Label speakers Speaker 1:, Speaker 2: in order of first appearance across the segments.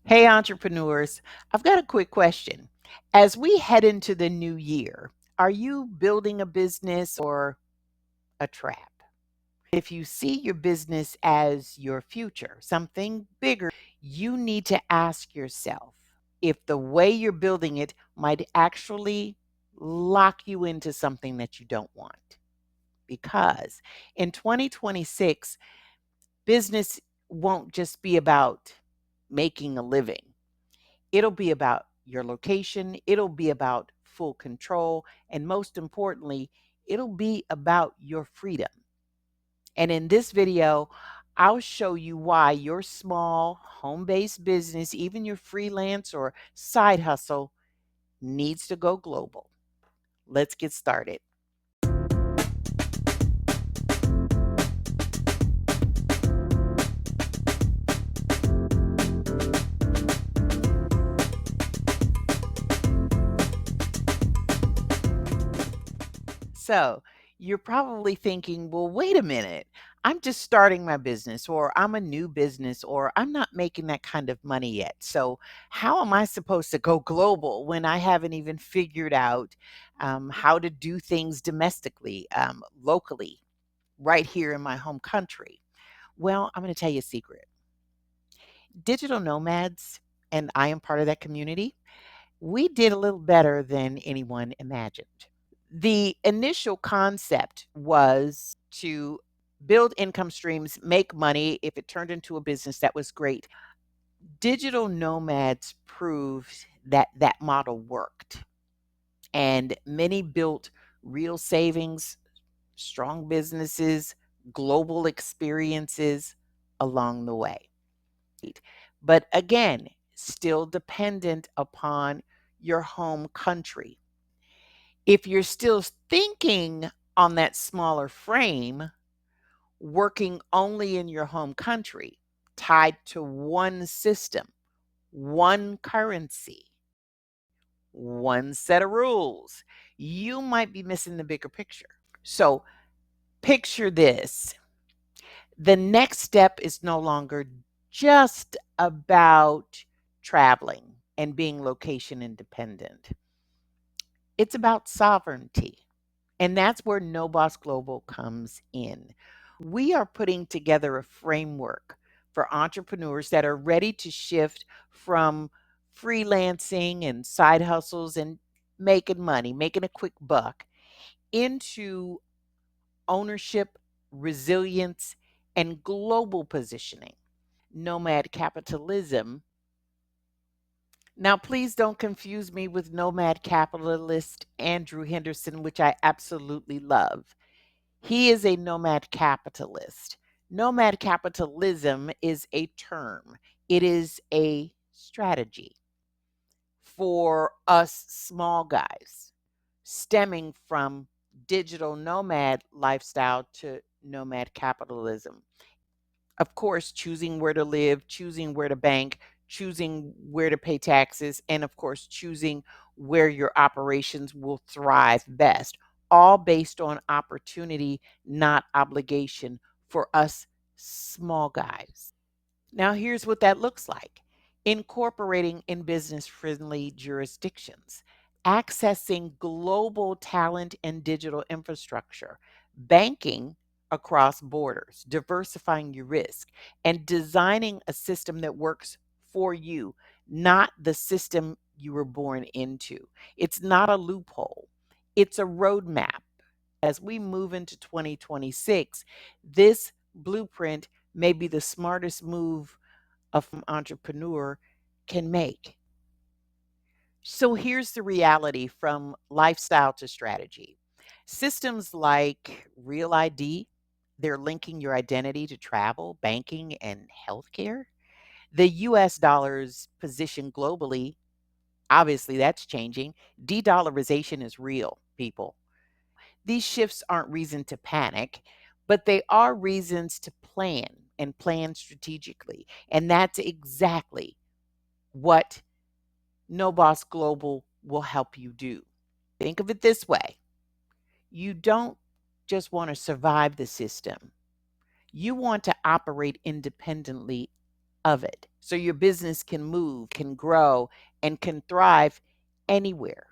Speaker 1: Hey, entrepreneurs, I've got a quick question. As we head into the new year, are you building a business or a trap? If you see your business as your future, something bigger, you need to ask yourself if the way you're building it might actually lock you into something that you don't want. Because in 2026, business won't just be about making a living. It'll be about your location, it'll be about full control, and most importantly, it'll be about your freedom. And in this video, I'll show you why your small home based business, even your freelance or side hustle, needs to go global. Let's get started. So you're probably thinking, well, wait a minute. I'm just starting my business, or I'm a new business, or I'm not making that kind of money yet. So, how am I supposed to go global when I haven't even figured out how to do things domestically, locally, right here in my home country? Well, I'm going to tell you a secret. Digital nomads, and I am part of that community, we did a little better than anyone imagined. The initial concept was to build income streams, make money. If it turned into a business, that was great. Digital nomads proved that that model worked, and many built real savings, strong businesses, global experiences along the way. But again, still dependent upon your home country. If you're still thinking on that smaller frame, working only in your home country, tied to one system, one currency, one set of rules, you might be missing the bigger picture. So, picture this: the next step is no longer just about traveling and being location independent, it's about sovereignty. And that's where NoBoss Global comes in. We are putting together a framework for entrepreneurs that are ready to shift from freelancing and side hustles and making money, making a quick buck, into ownership, resilience, and global positioning. Nomad capitalism. Now, please don't confuse me with nomad capitalist Andrew Henderson, which I absolutely love. He is a nomad capitalist. Nomad capitalism is a term, it is a strategy for us small guys, stemming from digital nomad lifestyle to nomad capitalism. Of course, choosing where to live, choosing where to bank, choosing where to pay taxes, and of course, choosing where your operations will thrive best, all based on opportunity, not obligation for us small guys. Now, here's what that looks like: incorporating in business friendly jurisdictions, accessing global talent and digital infrastructure, banking across borders, diversifying your risk, and designing a system that works for you, not the system you were born into. It's not a loophole, it's a roadmap. As we move into 2026, this blueprint may be the smartest move an entrepreneur can make. So here's the reality from lifestyle to strategy. Systems like Real ID, they're linking your identity to travel, banking, and healthcare. The US dollar's position globally, obviously that's changing. De dollarization is real, people. These shifts aren't reason to panic, but they are reasons to plan and plan strategically. And that's exactly what NoBoss Global will help you do. Think of it this way: you don't just want to survive the system, you want to operate independently of it. so your business can move, can grow, and can thrive anywhere.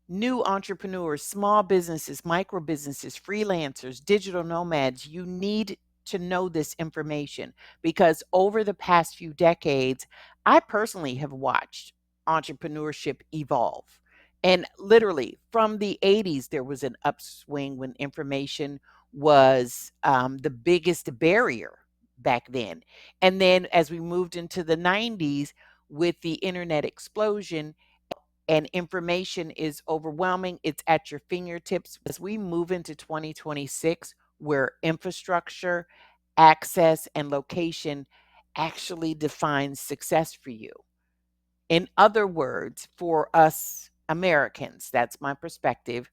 Speaker 1: New entrepreneurs, small businesses, micro businesses, freelancers, digital nomads, you need to know this information because over the past few decades, I personally have watched entrepreneurship evolve. And literally from the 80s, there was an upswing when information was the biggest barrier back then. And then as we moved into the 90s with the internet explosion, and information is overwhelming. It's at your fingertips. As we move into 2026, where infrastructure, access, and location actually defines success for you. In other words, for us Americans, that's my perspective,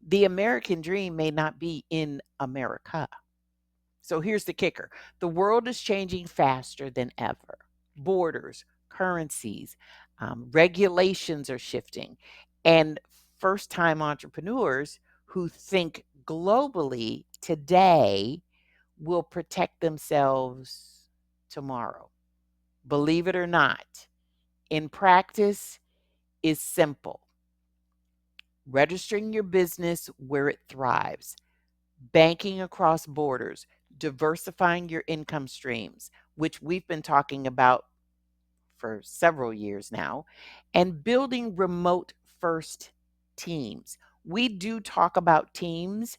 Speaker 1: the American dream may not be in America. So here's the kicker: the world is changing faster than ever. Borders, currencies, regulations are shifting. And first time entrepreneurs who think globally today will protect themselves tomorrow. Believe it or not, in practice is simple: registering your business where it thrives, banking across borders, diversifying your income streams, which we've been talking about for several years now, and building remote first teams. We do talk about teams,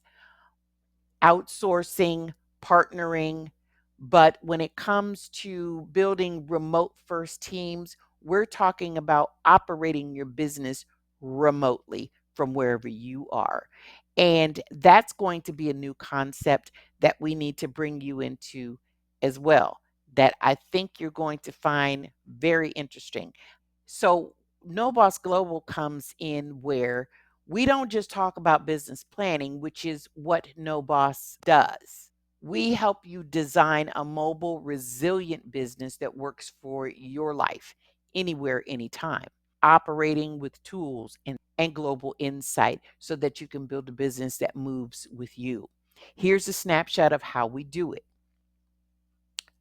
Speaker 1: outsourcing, partnering. But when it comes to building remote first teams, we're talking about operating your business remotely from wherever you are. And that's going to be a new concept that we need to bring you into as well, that I think you're going to find very interesting. So, No Boss Global comes in where we don't just talk about business planning, which is what No Boss does. We help you design a mobile, resilient business that works for your life, anywhere, anytime, operating with tools and global insight so that you can build a business that moves with you. Here's a snapshot of how we do it: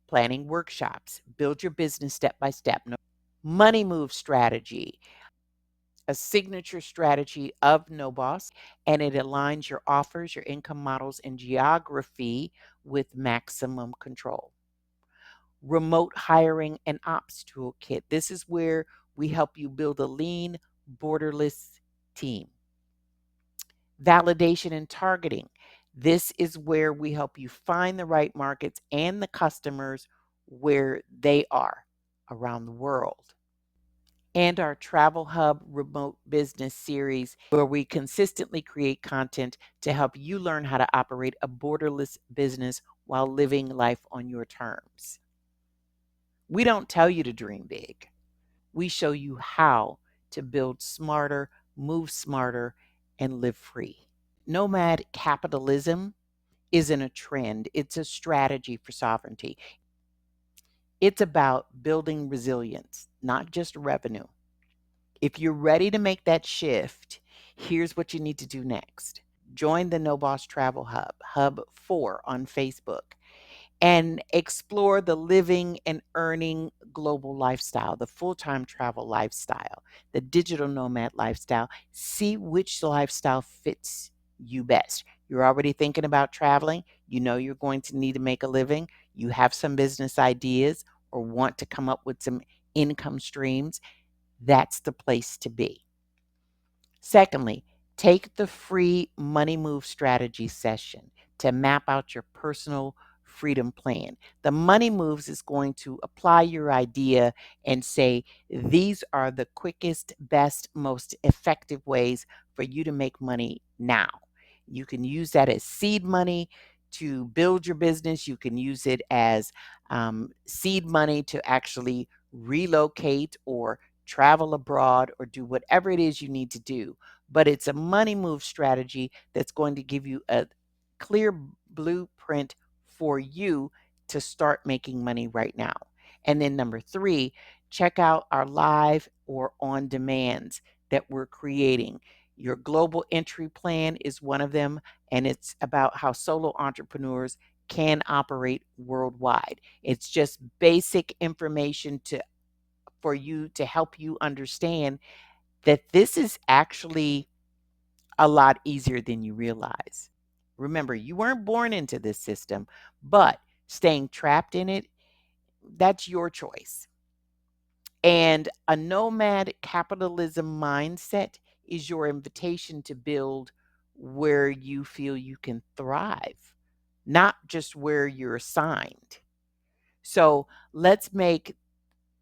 Speaker 1: planning workshops, build your business step by step, money move strategy, a signature strategy of NoBoss, and it aligns your offers, your income models, and geography with maximum control. Remote hiring and ops toolkit. This is where we help you build a lean, borderless team. Validation and targeting. This is where we help you find the right markets and the customers where they are around the world. And our Travel Hub Remote Business series, where we consistently create content to help you learn how to operate a borderless business while living life on your terms. We don't tell you to dream big, we show you how to build smarter, move smarter, and live free. Nomad capitalism isn't a trend, it's a strategy for sovereignty. It's about building resilience, not just revenue. If you're ready to make that shift, here's what you need to do next. Join the No Boss Travel Hub, Hub 4 on Facebook, and explore the living and earning global lifestyle, the full time travel lifestyle, the digital nomad lifestyle. See which lifestyle fits you best. You're already thinking about traveling, you know you're going to need to make a living, you have some business ideas or want to come up with some income streams. That's the place to be. Secondly, take the free money move strategy session to map out your personal freedom plan. The money moves is going to apply your idea and say, these are the quickest, best, most effective ways for you to make money now. You can use that as seed money to build your business. You can use it as seed money to actually relocate or travel abroad or do whatever it is you need to do. But it's a money move strategy that's going to give you a clear blueprint for you to start making money right now. And then number three, check out our live or on demands that we're creating. Your global entry plan is one of them, and it's about how solo entrepreneurs can operate worldwide. It's just basic information for you to help you understand that this is actually a lot easier than you realize. Remember, you weren't born into this system, but staying trapped in it, that's your choice. And a nomad capitalism mindset is your invitation to build where you feel you can thrive, not just where you're assigned. So let's make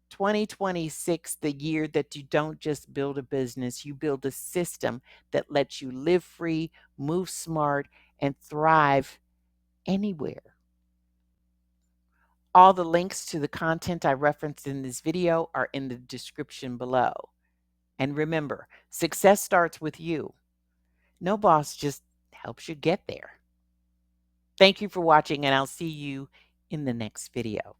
Speaker 1: 2026 the year that you don't just build a business, you build a system that lets you live free, move smart, and thrive anywhere. All the links to the content I referenced in this video are in the description below. And remember, success starts with you. No boss just helps you get there. Thank you for watching, and I'll see you in the next video.